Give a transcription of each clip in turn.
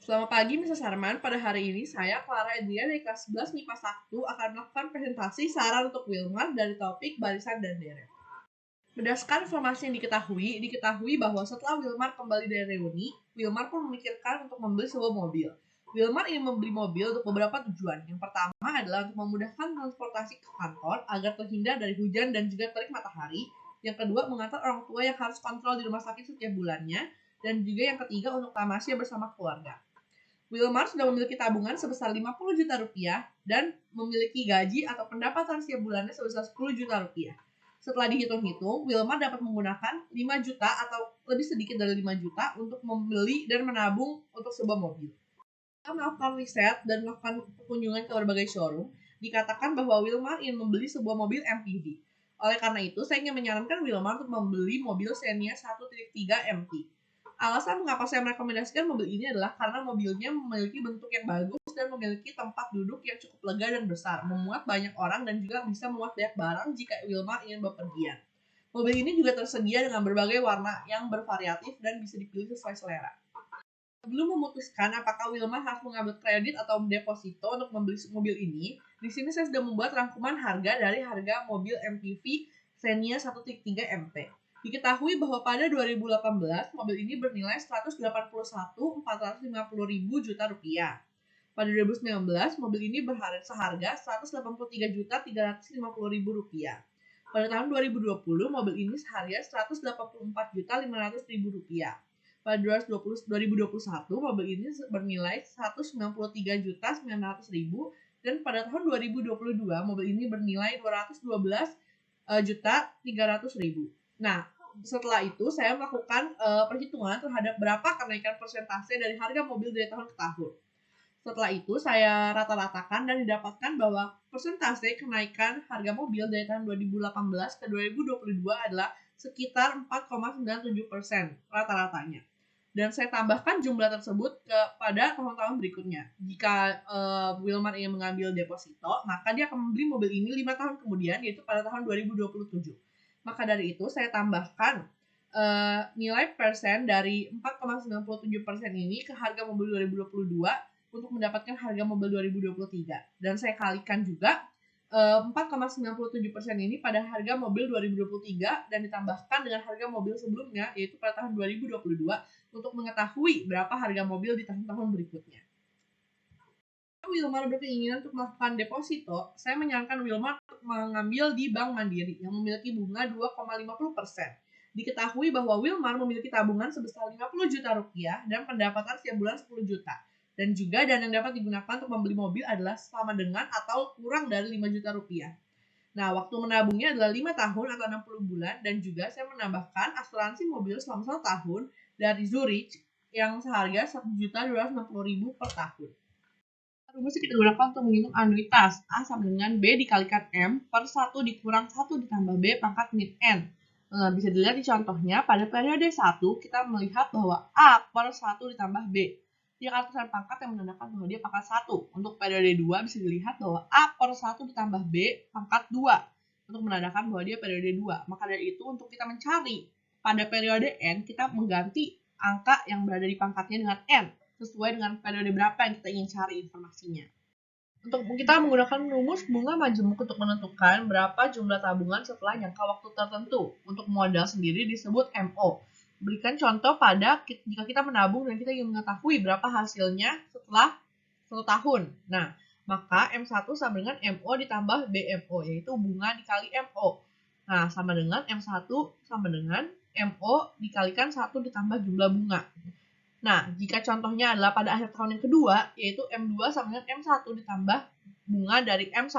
Selamat pagi, Mrs. Sarman. Pada hari ini, saya, Clara Edria dari kelas 11 MIPA 1 akan melakukan presentasi saran untuk Wilmar dari topik barisan dan deret. Berdasarkan informasi yang diketahui bahwa setelah Wilmar kembali dari reuni, Wilmar pun memikirkan untuk membeli sebuah mobil. Wilmar ingin membeli mobil untuk beberapa tujuan. Yang pertama adalah untuk memudahkan transportasi ke kantor agar terhindar dari hujan dan juga terik matahari. Yang kedua, mengantar orang tua yang harus kontrol di rumah sakit setiap bulannya. Dan juga yang ketiga, untuk tamasya bersama keluarga. Wilmar sudah memiliki tabungan sebesar 50 juta rupiah dan memiliki gaji atau pendapatan setiap bulannya sebesar 10 juta rupiah. Setelah dihitung-hitung, Wilmar dapat menggunakan 5 juta atau lebih sedikit dari 5 juta untuk membeli dan menabung untuk sebuah mobil. Setelah melakukan riset dan melakukan kunjungan ke berbagai showroom, dikatakan bahwa Wilmar ingin membeli sebuah mobil MPV. Oleh karena itu, saya ingin menyarankan Wilmar untuk membeli mobil Xenia 1.3 MT. Alasan mengapa saya merekomendasikan mobil ini adalah karena mobilnya memiliki bentuk yang bagus dan memiliki tempat duduk yang cukup lega dan besar, memuat banyak orang dan juga bisa memuat banyak barang jika Wilmar ingin bepergian. Mobil ini juga tersedia dengan berbagai warna yang bervariatif dan bisa dipilih sesuai selera. Sebelum memutuskan apakah Wilmar harus mengambil kredit atau deposito untuk membeli mobil ini, di sini saya sudah membuat rangkuman harga dari harga mobil MPV Xenia 1.3 MT. Diketahui bahwa pada 2018 mobil ini bernilai 181.450.000 juta rupiah. Pada 2019 mobil ini seharga 183.350.000 rupiah. Pada tahun 2020 mobil ini seharga 184.500.000 rupiah. Pada 2021 mobil ini bernilai 193.900.000 dan pada tahun 2022 mobil ini bernilai 212.300.000. Nah, setelah itu saya melakukan perhitungan terhadap berapa kenaikan persentase dari harga mobil dari tahun ke tahun. Setelah itu saya rata-ratakan dan didapatkan bahwa persentase kenaikan harga mobil dari tahun 2018 ke 2022 adalah sekitar 4,97% rata-ratanya. Dan saya tambahkan jumlah tersebut kepada tahun-tahun berikutnya. Jika Wilmar ingin mengambil deposito, maka dia akan membeli mobil ini 5 tahun kemudian, yaitu pada tahun 2027. Maka dari itu saya tambahkan nilai persen dari 4,97% ini ke harga mobil 2022 untuk mendapatkan harga mobil 2023. Dan saya kalikan juga 4,97% ini pada harga mobil 2023 dan ditambahkan dengan harga mobil sebelumnya, yaitu pada tahun 2022, untuk mengetahui berapa harga mobil di tahun-tahun berikutnya. Wilmar berkeinginan untuk melakukan deposito, saya menyarankan Wilmar untuk mengambil di Bank Mandiri yang memiliki bunga 2,50%. Diketahui bahwa Wilmar memiliki tabungan sebesar 50 juta rupiah dan pendapatan setiap bulan 10 juta. Dan juga dana yang dapat digunakan untuk membeli mobil adalah sama dengan atau kurang dari 5 juta rupiah. Nah, waktu menabungnya adalah 5 tahun atau 60 bulan dan juga saya menambahkan asuransi mobil selama 1 tahun dari Zurich yang seharga 1.260.000 per tahun. Rumus kita gunakan untuk menghitung anuitas. A sama dengan B dikalikan M per 1 dikurang 1 ditambah B pangkat min N. Bisa dilihat di contohnya, pada periode 1 kita melihat bahwa A per 1 ditambah B. Dia akan pangkat yang menandakan bahwa dia pangkat 1. Untuk periode 2 bisa dilihat bahwa A per 1 ditambah B pangkat 2. Untuk menandakan bahwa dia periode 2. Maka dari itu untuk kita mencari pada periode N, kita mengganti angka yang berada di pangkatnya dengan N sesuai dengan periode berapa yang kita ingin cari informasinya. Untuk kita menggunakan rumus bunga majemuk untuk menentukan berapa jumlah tabungan setelah jangka waktu tertentu. Untuk modal sendiri disebut MO. Berikan contoh pada jika kita menabung dan kita ingin mengetahui berapa hasilnya setelah 1 tahun. Nah, maka M1 sama dengan MO ditambah BMO, yaitu bunga dikali MO. Nah, sama dengan M1 sama dengan MO dikalikan 1 ditambah jumlah bunga. Nah, jika contohnya adalah pada akhir tahun yang kedua, yaitu M2 sama dengan M1 ditambah bunga dari M1.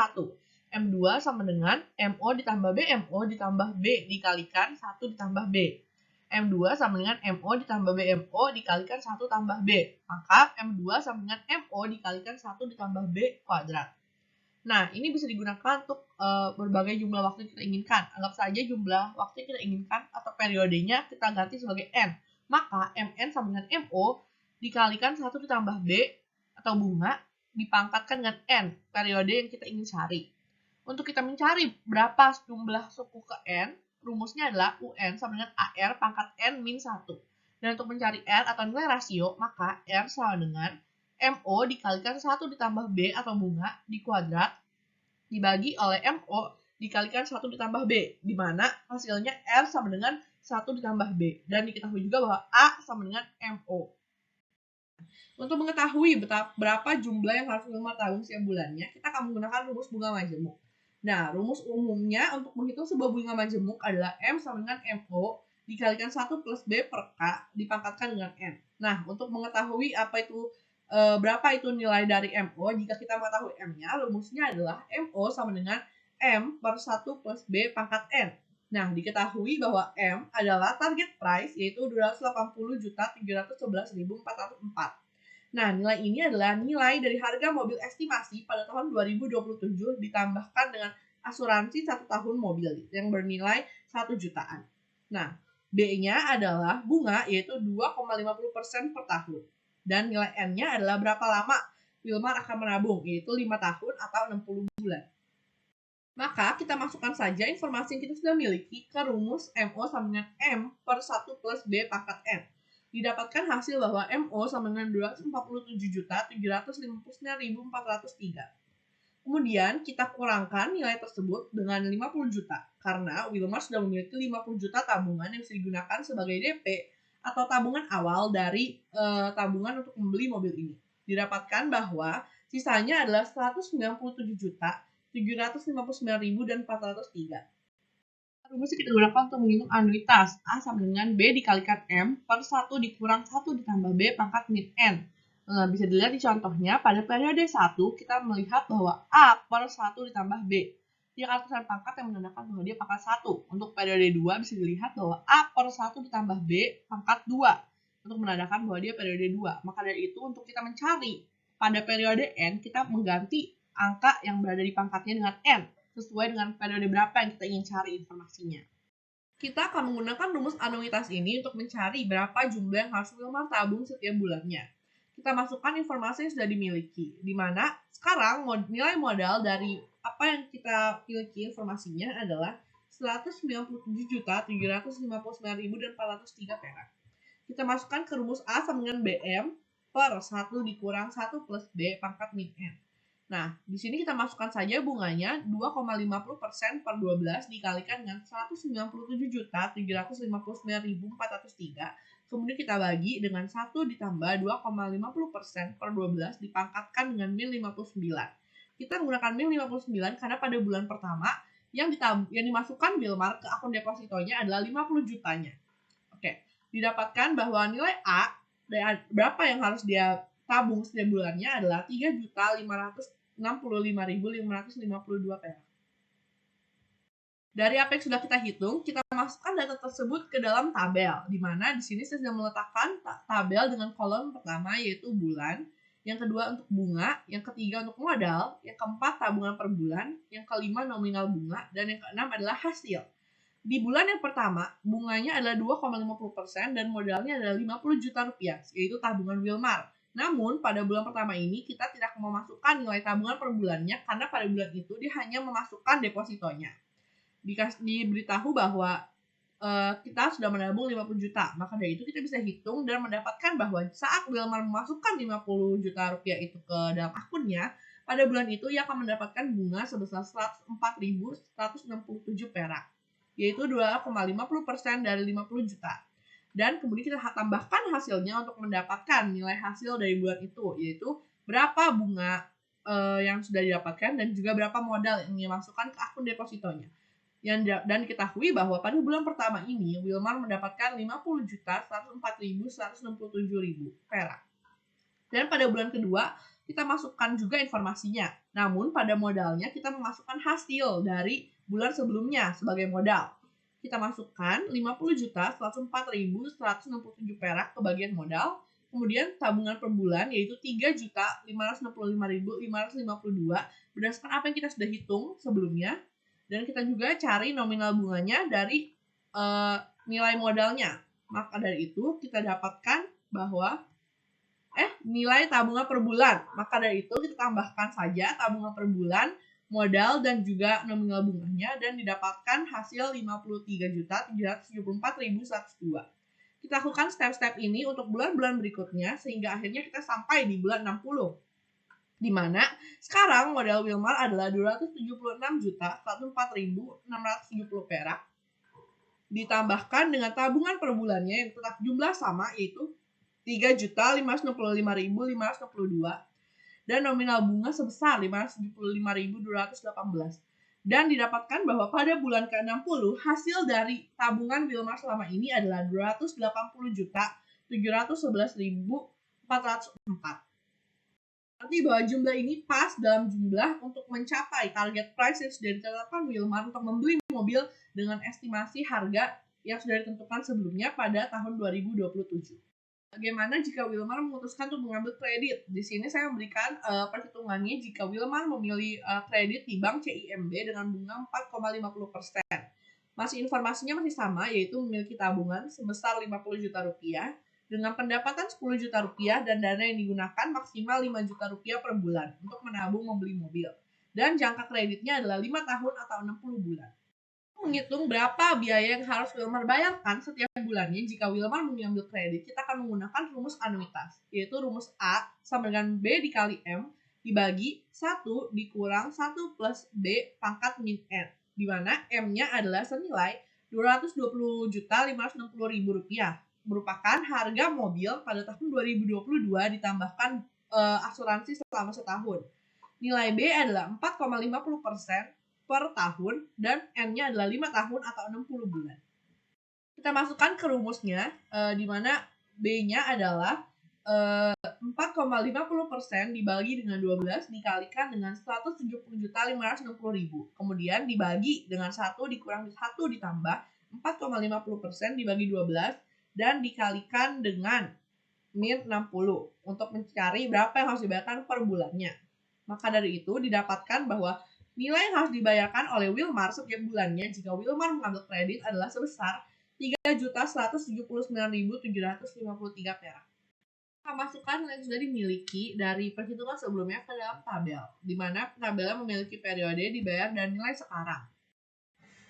M2 sama dengan MO ditambah BMO ditambah B dikalikan 1 ditambah B. M2 sama dengan MO ditambah BMO dikalikan 1 tambah B. Maka M2 sama dengan MO dikalikan 1 ditambah B kuadrat. Nah, ini bisa digunakan untuk berbagai jumlah waktu yang kita inginkan. Anggap saja jumlah waktu yang kita inginkan atau periodenya kita ganti sebagai N. Maka MN sama dengan MO dikalikan 1 ditambah B atau bunga dipangkatkan dengan N, periode yang kita ingin cari. Untuk kita mencari berapa jumlah suku ke N, rumusnya adalah UN sama dengan AR pangkat N min 1. Dan untuk mencari R atau nilai rasio, maka R sama dengan MO dikalikan 1 ditambah B atau bunga dikuadrat dibagi oleh MO dikalikan 1 ditambah B, di mana hasilnya R sama dengan 1 ditambah B. Dan diketahui juga bahwa A sama dengan MO. Untuk mengetahui berapa jumlah yang harus Wilmar tabung setiap bulannya, kita akan menggunakan rumus bunga majemuk. Nah, rumus umumnya untuk menghitung sebuah bunga majemuk adalah M sama dengan MO dikalikan 1 plus B per K dipangkatkan dengan N. Nah, untuk mengetahui berapa itu nilai dari MO, jika kita mengetahui M-nya, rumusnya adalah MO sama dengan M per 1 plus B pangkat N. Nah, diketahui bahwa M adalah target price, yaitu 280.711.404. Nah, nilai ini adalah nilai dari harga mobil estimasi pada tahun 2027 ditambahkan dengan asuransi 1 tahun mobil yang bernilai 1 jutaan. Nah, B-nya adalah bunga, yaitu 2,50% per tahun. Dan nilai N-nya adalah berapa lama Wilmar akan menabung, yaitu 5 tahun atau 60 bulan. Maka kita masukkan saja informasi yang kita sudah miliki ke rumus MO sama dengan M per 1 plus B pangkat N. Didapatkan hasil bahwa MO sama dengan 247.759.403. Kemudian kita kurangkan nilai tersebut dengan 50 juta, karena Wilmar sudah memiliki 50 juta tabungan yang bisa digunakan sebagai DP atau tabungan awal dari tabungan untuk membeli mobil ini. Didapatkan bahwa sisanya adalah 197.759.403. Rumus kita gunakan untuk menghitung anuitas. A sama dengan B dikalikan M per 1 dikurang 1 ditambah B pangkat min N. Bisa dilihat di contohnya, pada periode 1 kita melihat bahwa A per 1 ditambah B. Dia akan tulisan pangkat yang menandakan bahwa dia pangkat 1. Untuk periode 2 bisa dilihat bahwa A per 1 ditambah B pangkat 2. Untuk menandakan bahwa dia periode 2. Maka dari itu untuk kita mencari pada periode N, kita mengganti angka yang berada di pangkatnya dengan N, sesuai dengan periode berapa yang kita ingin cari informasinya. Kita akan menggunakan rumus anuitas ini untuk mencari berapa jumlah yang harus Wilmar tabung setiap bulannya. Kita masukkan informasi yang sudah dimiliki, di mana sekarang nilai modal dari apa yang kita miliki informasinya adalah 197.759.403 perak. Kita masukkan ke rumus A sama dengan BM per 1 dikurang 1 plus B pangkat min N. Nah, di sini kita masukkan saja bunganya 2,50% per 12 dikalikan dengan 197.759.403. Kemudian kita bagi dengan 1 ditambah 2,50% per 12 dipangkatkan dengan min 59. Kita menggunakan min 59 karena pada bulan pertama yang dimasukkan Wilmar ke akun depositonya adalah 50 jutanya. Oke, didapatkan bahwa nilai A berapa yang harus dia tabung setiap bulannya adalah 3.565.552 perak. Dari apa yang sudah kita hitung, kita masukkan data tersebut ke dalam tabel, di mana di sini saya sudah meletakkan tabel dengan kolom pertama yaitu bulan, yang kedua untuk bunga, yang ketiga untuk modal, yang keempat tabungan per bulan, yang kelima nominal bunga, dan yang keenam adalah hasil. Di bulan yang pertama, bunganya adalah 2,50% dan modalnya adalah 50 juta rupiah, yaitu tabungan Wilmar. Namun, pada bulan pertama ini kita tidak memasukkan nilai tabungan per bulannya karena pada bulan itu dia hanya memasukkan depositonya. Diberitahu bahwa kita sudah menabung 50 juta. Maka dari itu kita bisa hitung dan mendapatkan bahwa saat Wilmar memasukkan 50 juta rupiah itu ke dalam akunnya, pada bulan itu ia akan mendapatkan bunga sebesar 104.167 perak, yaitu 2,50% dari 50 juta. Dan kemudian kita tambahkan hasilnya untuk mendapatkan nilai hasil dari bulan itu, yaitu berapa bunga yang sudah didapatkan dan juga berapa modal yang dimasukkan ke akun depositonya. Dan diketahui bahwa pada bulan pertama ini Wilmar mendapatkan 50.104.167 perak. Dan pada bulan kedua kita masukkan juga informasinya. Namun pada modalnya kita memasukkan hasil dari bulan sebelumnya sebagai modal. Kita masukkan 50.104.167 perak ke bagian modal. Kemudian tabungan per bulan yaitu 3.565.552 berdasarkan apa yang kita sudah hitung sebelumnya. Dan kita juga cari nominal bunganya dari nilai modalnya. Maka dari itu kita dapatkan bahwa nilai tabungan per bulan. Maka dari itu kita tambahkan saja tabungan per bulan, modal dan juga nominal bunganya dan didapatkan hasil 53.774.102. Kita lakukan step-step ini untuk bulan-bulan berikutnya sehingga akhirnya kita sampai di bulan 60. Di mana sekarang modal Wilmar adalah 276.104.670 perak ditambahkan dengan tabungan per bulannya yang tetap jumlah sama yaitu 3.565.562 dan nominal bunga sebesar 575.218 dan didapatkan bahwa pada bulan ke-60 hasil dari tabungan Wilmar selama ini adalah 280.711.404. Berarti bahwa jumlah ini pas dalam jumlah untuk mencapai target price yang sudah ditetapkan Wilmar untuk membeli mobil dengan estimasi harga yang sudah ditentukan sebelumnya pada tahun 2027. Bagaimana jika Wilmar memutuskan untuk mengambil kredit? Di sini saya memberikan perhitungannya jika Wilmar memilih kredit di Bank CIMB dengan bunga 4,50%. Masih informasinya masih sama, yaitu memiliki tabungan sebesar 50 juta rupiah dengan pendapatan 10 juta rupiah dan dana yang digunakan maksimal 5 juta rupiah per bulan untuk menabung membeli mobil. Dan jangka kreditnya adalah 5 tahun atau 60 bulan. Menghitung berapa biaya yang harus Wilmar bayarkan setiap bulannya jika Wilmar mengambil kredit, kita akan menggunakan rumus anuitas, yaitu rumus A sama dengan B dikali M dibagi 1 dikurang 1 plus B pangkat min N, di mana M-nya adalah senilai 220.560.000 rupiah. Merupakan harga mobil pada tahun 2022 ditambahkan asuransi selama setahun. Nilai B adalah 4,50% per tahun dan N-nya adalah 5 tahun atau 60 bulan. Kita masukkan ke rumusnya di mana B-nya adalah 4,50% dibagi dengan 12 dikalikan dengan 170.560.000. Kemudian dibagi dengan 1 dikurang 1 ditambah 4,50% dibagi 12 dan dikalikan dengan min 60 untuk mencari berapa yang harus dibayarkan per bulannya. Maka dari itu didapatkan bahwa nilai yang harus dibayarkan oleh Wilmar setiap bulannya jika Wilmar mengambil kredit adalah sebesar 3.179.753 perak. Kita masukkan nilai yang sudah dimiliki dari perhitungan sebelumnya ke dalam tabel, di mana tabelnya memiliki periode dibayar dan nilai sekarang.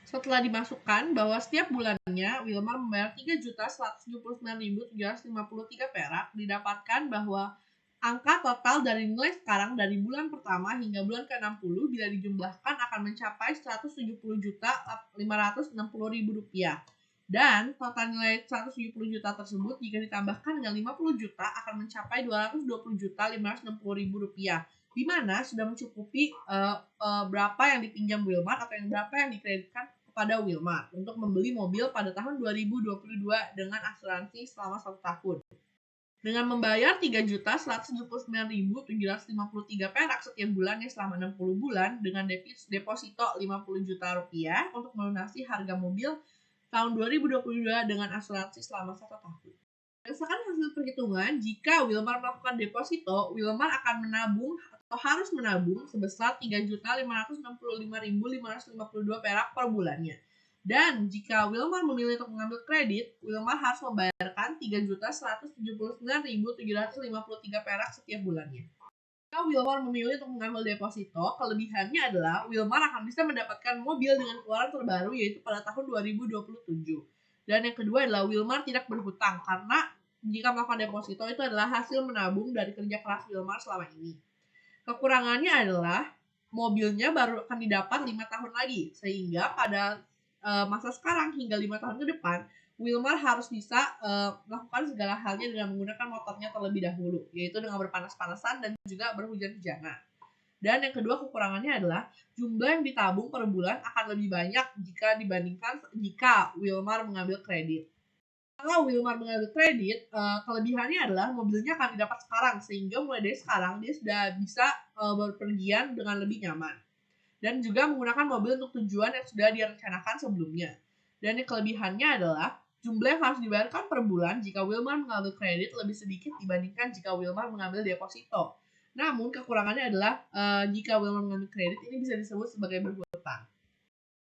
Setelah dimasukkan bahwa setiap bulannya Wilmar membayar 3.179.753 perak, didapatkan bahwa angka total dari nilai sekarang dari bulan pertama hingga bulan ke-60 bila dijumlahkan akan mencapai 170.560.000 rupiah. Dan total nilai 170 juta tersebut jika ditambahkan dengan 50 juta akan mencapai 220.560.000 rupiah. Di mana sudah mencukupi berapa yang dipinjam Wilmar atau yang berapa yang dikreditkan kepada Wilmar untuk membeli mobil pada tahun 2022 dengan asuransi selama 1 tahun. Dengan membayar 3.179.753 perak setiap bulannya selama 60 bulan dengan deposito 50 juta rupiah untuk melunasi harga mobil tahun 2022 dengan asuransi selama 1 tahun. Berdasarkan hasil perhitungan, jika Wilmar melakukan deposito, Wilmar akan menabung atau harus menabung sebesar 3.565.552 perak per bulannya. Dan jika Wilmar memilih untuk mengambil kredit, Wilmar harus membayarkan 3.179.753 perak setiap bulannya. Jika Wilmar memilih untuk mengambil deposito, kelebihannya adalah Wilmar akan bisa mendapatkan mobil dengan keluaran terbaru yaitu pada tahun 2027. Dan yang kedua adalah Wilmar tidak berhutang karena jika melakukan deposito itu adalah hasil menabung dari kerja keras Wilmar selama ini. Kekurangannya adalah mobilnya baru akan didapat 5 tahun lagi, sehingga pada masa sekarang hingga 5 tahun ke depan, Wilmar harus bisa melakukan segala halnya dengan menggunakan motornya terlebih dahulu, yaitu dengan berpanas-panasan dan juga berhujan-hujanan. Dan yang kedua kekurangannya adalah jumlah yang ditabung per bulan akan lebih banyak jika dibandingkan jika Wilmar mengambil kredit. Kalau Wilmar mengambil kredit, kelebihannya adalah mobilnya akan didapat sekarang, sehingga mulai dari sekarang dia sudah bisa berpergian dengan lebih nyaman. Dan juga menggunakan mobil untuk tujuan yang sudah direncanakan sebelumnya. Dan yang kelebihannya adalah jumlah yang harus dibayarkan per bulan jika Wilmar mengambil kredit lebih sedikit dibandingkan jika Wilmar mengambil deposito. Namun kekurangannya adalah jika Wilmar mengambil kredit ini bisa disebut sebagai berhutang.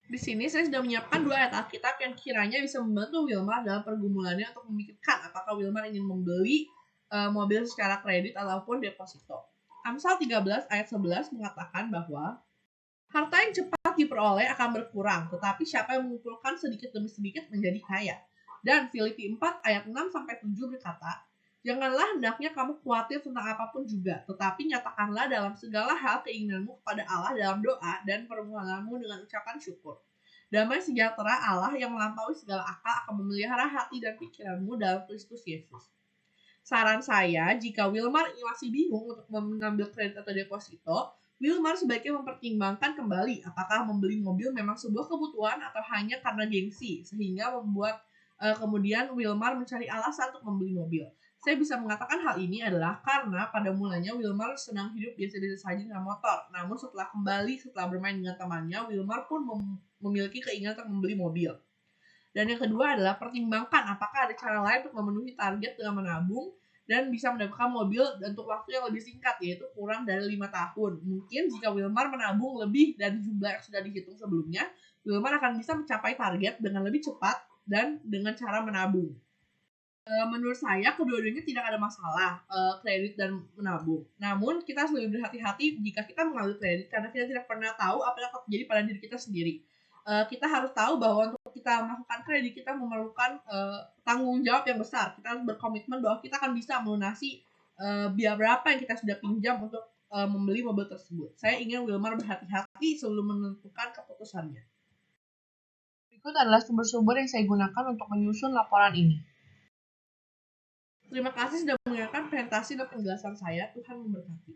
Di sini saya sudah menyiapkan 2 ayat Alkitab yang kiranya bisa membantu Wilmar dalam pergumulannya untuk memikirkan apakah Wilmar ingin membeli mobil secara kredit ataupun deposito. Amsal 13 ayat 11 mengatakan bahwa harta yang cepat diperoleh akan berkurang, tetapi siapa yang mengumpulkan sedikit demi sedikit menjadi kaya. Dan Filipi 4 ayat 6-7 berkata, "Janganlah hendaknya kamu khawatir tentang apapun juga, tetapi nyatakanlah dalam segala hal keinginanmu kepada Allah dalam doa dan permohonanmu dengan ucapan syukur. Damai sejahtera Allah yang melampaui segala akal akan memelihara hati dan pikiranmu dalam Kristus Yesus." Saran saya, jika Wilmar masih bingung untuk mengambil kredit atau deposito, Wilmar sebaiknya mempertimbangkan kembali apakah membeli mobil memang sebuah kebutuhan atau hanya karena gengsi, sehingga membuat kemudian Wilmar mencari alasan untuk membeli mobil. Saya bisa mengatakan hal ini adalah karena pada mulanya Wilmar senang hidup biasa-biasa saja dengan motor. Namun setelah bermain dengan temannya, Wilmar pun memiliki keinginan untuk membeli mobil. Dan yang kedua adalah pertimbangkan apakah ada cara lain untuk memenuhi target dengan menabung dan bisa mendapatkan mobil untuk waktu yang lebih singkat, yaitu kurang dari 5 tahun. Mungkin jika Wilmar menabung lebih dari jumlah yang sudah dihitung sebelumnya, Wilmar akan bisa mencapai target dengan lebih cepat dan dengan cara menabung. Menurut saya kedua-duanya tidak ada masalah, kredit dan menabung. Namun kita harus lebih berhati-hati jika kita mengambil kredit karena kita tidak pernah tahu apa yang akan terjadi pada diri kita sendiri. Kita harus tahu bahwa untuk kita melakukan kredit kita memerlukan tanggung jawab yang besar. Kita harus berkomitmen bahwa kita akan bisa melunasi biaya berapa yang kita sudah pinjam untuk membeli mobil tersebut. Saya ingin Wilmar berhati-hati sebelum menentukan keputusannya. Berikut adalah sumber-sumber yang saya gunakan untuk menyusun laporan ini. Terima kasih sudah mendengarkan presentasi dan penjelasan saya. Tuhan memberkati.